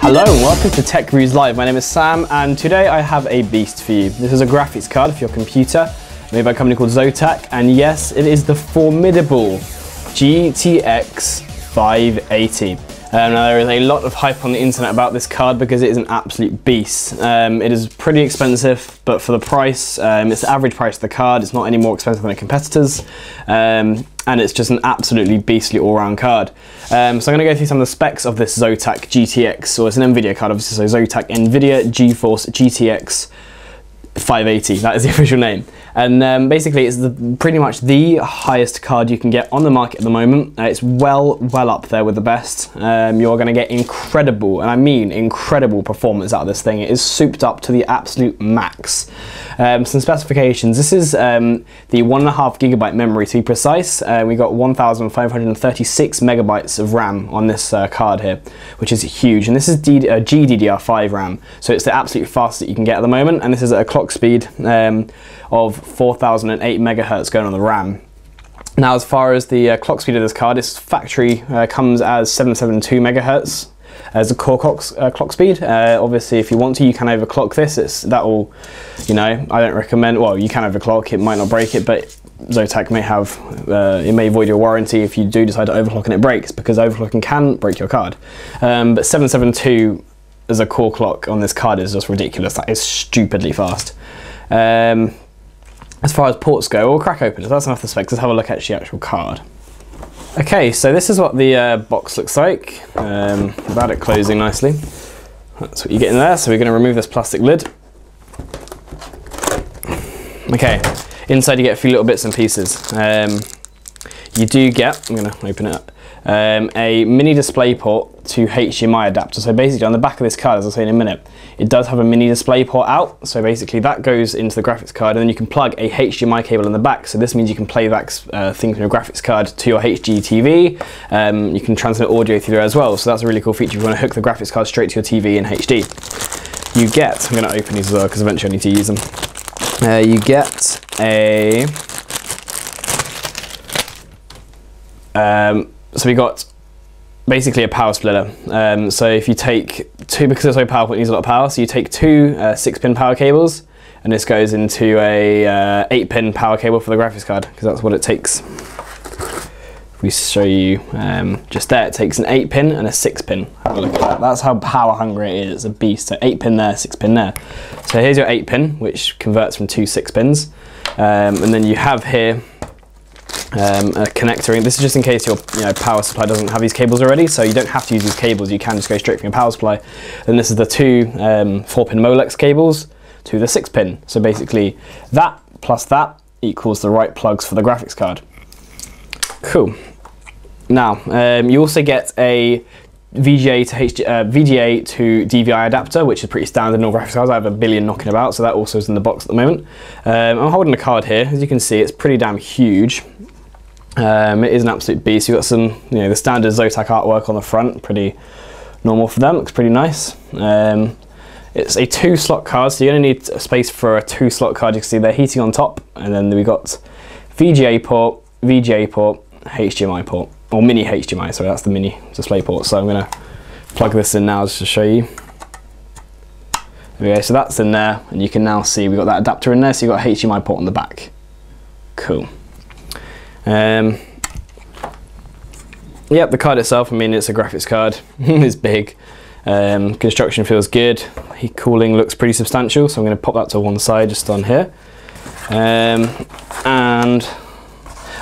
Hello and welcome to Tech Reviews Live. My name is Sam and today I have a beast for you. This is a graphics card for your computer made by a company called Zotac, and yes, it is the formidable GTX 580. Now there is a lot of hype on the internet about this card because it is an absolute beast. It is pretty expensive, but for the price, it's the average price of the card. It's not any more expensive than the competitors. And it's just an absolutely beastly all-round card. So I'm going to go through some of the specs of this Zotac GTX, or it's an Nvidia card obviously, so Zotac Nvidia GeForce GTX 580, that is the official name. And basically it's pretty much the highest card you can get on the market at the moment. It's well up there with the best. You're going to get incredible, and I mean incredible performance out of this thing. It is souped up to the absolute max. Some specifications. This is the 1.5 gigabyte memory to be precise. We got 1,536 megabytes of RAM on this card here, which is huge. And this is GDDR5 RAM, so it's the absolute fastest that you can get at the moment. And this is at a clock speed of 4,008 megahertz going on the RAM. Now, as far as the clock speed of this card, its factory comes as 772 megahertz as a core clock speed. Obviously, if you want to, you can overclock this. That will, you know, I don't recommend. Well, you can overclock. It might not break it, but Zotac may have it may void your warranty if you do decide to overclock and it breaks, because overclocking can break your card. But 772 as a core clock on this card is just ridiculous. That is stupidly fast. As far as ports go, we'll crack open it. That's enough of the specs. Let's have a look at the actual card. Okay, so this is what the box looks like, without it closing nicely. That's what you get in there. So we're going to remove this plastic lid. Okay, inside you get a few little bits and pieces. You do get, I'm going to open it up, a mini display port to HDMI adapter. So basically on the back of this card, as I'll say in a minute, it does have a mini display port out. So basically that goes into the graphics card, and then you can plug a HDMI cable in the back. So this means you can play back things from your graphics card to your HD TV. You can transmit audio through there as well. So that's a really cool feature if you want to hook the graphics card straight to your TV in HD. You get, I'm going to open these as well because eventually I need to use them. You get a so we got basically a power splitter. So if you take two, because it's so powerful, it needs a lot of power, so you take two 6-pin power cables, and this goes into a 8-pin power cable for the graphics card, because that's what it takes. If we show you just there, it takes an 8-pin and a 6-pin. Have a look at that. That's how power hungry it is. It's a beast. So 8-pin there, 6-pin there. So here's your 8-pin, which converts from two 6-pins. And then you have here a connector. This is just in case your power supply doesn't have these cables already, so you don't have to use these cables. You can just go straight from your power supply. Then this is the two 4-pin Molex cables to the 6-pin. So basically that plus that equals the right plugs for the graphics card. Cool. Now you also get a VGA to DVI adapter, which is pretty standard in all graphics cards. I have a billion knocking about, so that also is in the box at the moment. I'm holding the card here. As you can see, it's pretty damn huge. It is an absolute beast. You've got some, the standard Zotac artwork on the front, pretty normal for them. Looks pretty nice. It's a 2-slot card, so you only need a space for a 2-slot card. You can see they're heating on top, and then we got VGA port, HDMI port, or mini HDMI. Sorry, that's the mini display port. So I'm going to plug this in now just to show you. There we go. So that's in there, and you can now see we've got that adapter in there. So you've got a HDMI port on the back. Cool. Yep, the card itself, I mean, it's a graphics card. It's big. Construction feels good. Cooling looks pretty substantial, so I'm going to pop that to one side just on here. And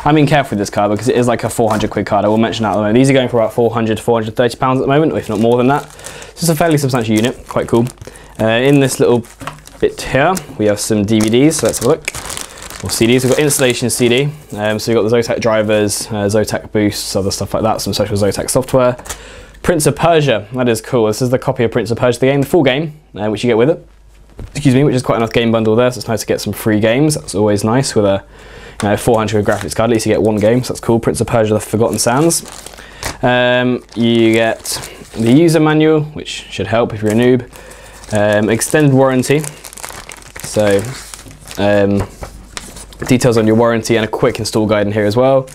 I'm being careful with this card because it is like a 400 quid card. I will mention that at the moment. These are going for about 400 to 430 pounds at the moment, or if not more than that. So it's a fairly substantial unit, quite cool. In this little bit here, we have some DVDs, so let's have a look. Or CDs, we've got installation CD, so we've got the Zotac drivers, Zotac boosts, other stuff like that, some special Zotac software. Prince of Persia, that is cool. This is the copy of Prince of Persia, the game, the full game, which you get with it. Excuse me, which is quite a nice game bundle there, so it's nice to get some free games. That's always nice with a 400 graphics card. At least you get one game, so that's cool. Prince of Persia, the Forgotten Sands. You get the user manual, which should help if you're a noob. Extended warranty, so details on your warranty and a quick install guide in here as well.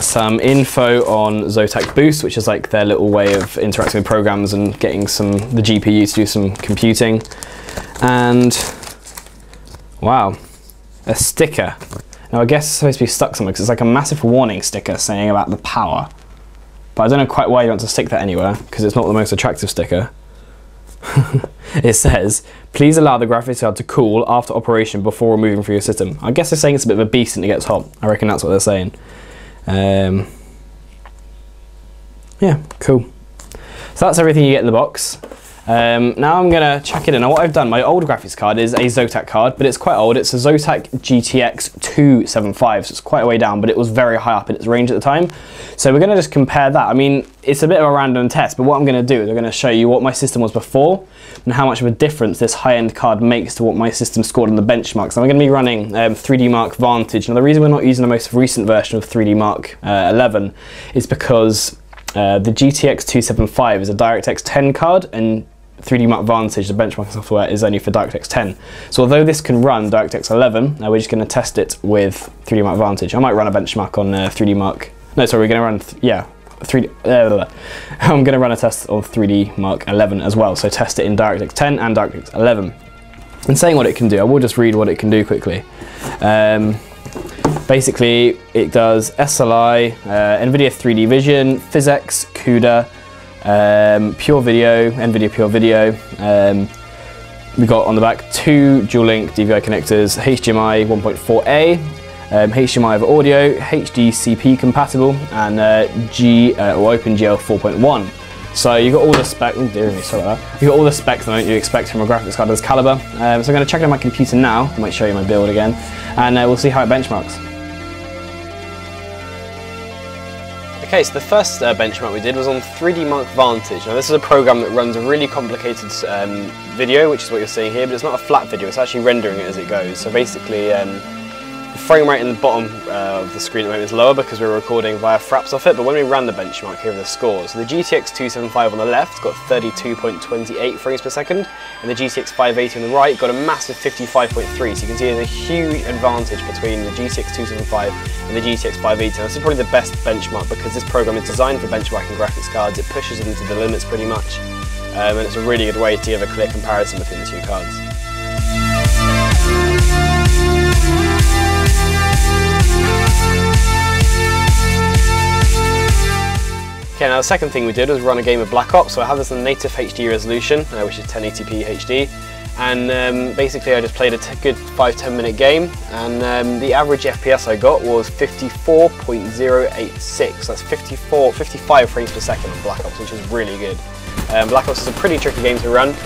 some info on Zotac Boost, which is like their little way of interacting with programs and getting the GPU to do some computing. And wow, a sticker. Now I guess it's supposed to be stuck somewhere because it's like a massive warning sticker saying about the power. But I don't know quite why you want to stick that anywhere because it's not the most attractive sticker. It says, please allow the graphics card to cool after operation before removing from your system. I guess they're saying it's a bit of a beast and it gets hot. I reckon that's what they're saying. Yeah, cool. So that's everything you get in the box. Now I'm gonna chuck it in. Now what I've done, my old graphics card is a Zotac card, but it's quite old. It's a Zotac GTX 275, so it's quite a way down, but it was very high up in its range at the time. So we're gonna just compare that. I mean, it's a bit of a random test, but what I'm gonna do is I'm gonna show you what my system was before and how much of a difference this high-end card makes to what my system scored in the benchmarks. So I'm gonna be running 3D Mark Vantage. Now the reason we're not using the most recent version of 3D Mark 11 is because the GTX 275 is a DirectX 10 card, and 3D Mark Vantage, the benchmarking software, is only for DirectX 10. So although this can run DirectX 11, we're just going to test it with 3D Mark Vantage. I might run a benchmark on 3D Mark. No, sorry, we're going to run, I'm going to run a test on 3D Mark 11 as well. So test it in DirectX 10 and DirectX 11. And saying what it can do, I will just read what it can do quickly. Basically, it does SLI, Nvidia 3D Vision, PhysX, CUDA, Pure Video, Nvidia Pure Video. We got on the back 2 dual link DVI connectors, HDMI 1.4a, HDMI over audio, HDCP compatible, and OpenGL 4.1. So you got all the specs. Oh dear me, sorry about that. You got all the specs that you expect from a graphics card of this caliber. So I'm going to check it on my computer now. I might show you my build again, and we'll see how it benchmarks. Okay, so the first benchmark we did was on 3D Mark Vantage. Now this is a program that runs a really complicated video, which is what you're seeing here, but it's not a flat video, it's actually rendering it as it goes. So basically, the frame rate in the bottom of the screen at the moment is lower because we're recording via fraps off it, but when we ran the benchmark, here are the scores. So the GTX 275 on the left got 32.28 frames per second, and the GTX 580 on the right got a massive 55.3, so you can see there's a huge advantage between the GTX 275 and the GTX 580. Now, this is probably the best benchmark because this program is designed for benchmarking graphics cards. It pushes them to the limits pretty much, and it's a really good way to give a clear comparison between the two cards. Okay, now the second thing we did was run a game of Black Ops. So I have this in native HD resolution, which is 1080p HD, and basically I just played a good 5-10 minute game, and the average FPS I got was 54.086. That's 55 frames per second on Black Ops, which is really good. Black Ops is a pretty tricky game to run,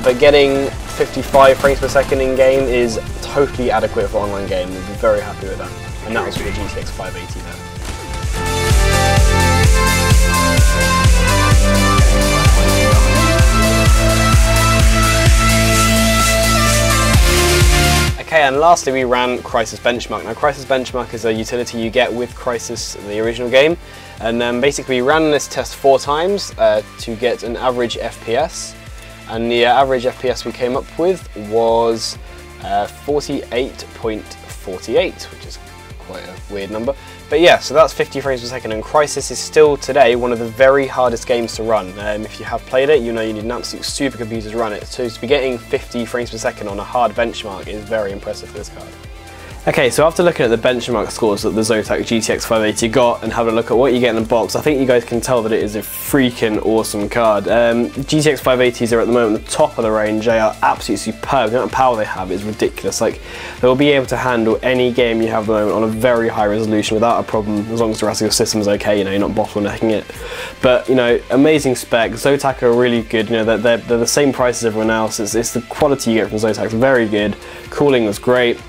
but getting 55 frames per second in game is totally adequate for online game. We'd be very happy with that, and that was for the GTX 580 there. Okay, and lastly we ran Crysis Benchmark. Now Crysis Benchmark is a utility you get with Crysis, the original game, and basically we ran this test 4 times to get an average FPS, and the average FPS we came up with was 48.48, which is quite a weird number. But yeah, so that's 50 frames per second, and Crysis is still today one of the very hardest games to run. If you have played it, you know you need an absolute supercomputer to run it. So to be getting 50 frames per second on a hard benchmark is very impressive for this card. Okay, so after looking at the benchmark scores that the Zotac GTX 580 got and having a look at what you get in the box, I think you guys can tell that it is a freaking awesome card. GTX 580s are at the moment the top of the range. They are absolutely superb. The amount of power they have is ridiculous. Like, they'll be able to handle any game you have at the moment on a very high resolution without a problem, as long as the rest of your system's okay, you know, you're not bottlenecking it. But, you know, amazing spec. Zotac are really good, you know, they're the same price as everyone else. It's the quality you get from Zotac, it's very good. Cooling was great.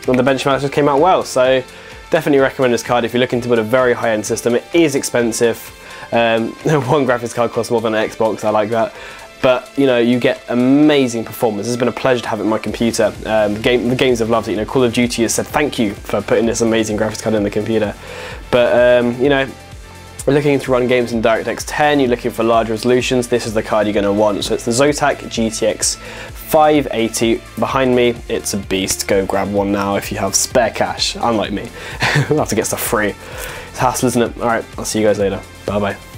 And the benchmarks just came out well, so definitely recommend this card if you're looking to build a very high-end system. It is expensive. One graphics card costs more than an Xbox, I like that. But you know, you get amazing performance. It's been a pleasure to have it in my computer. The games have loved it. You know, Call of Duty has said thank you for putting this amazing graphics card in the computer. But you know, We're looking to run games in DirectX 10, you're looking for large resolutions, this is the card you're going to want. So it's the Zotac GTX 580. Behind me, it's a beast. Go grab one now if you have spare cash, unlike me. We'll have to get stuff free. It's a hassle, isn't it? Alright, I'll see you guys later. Bye bye.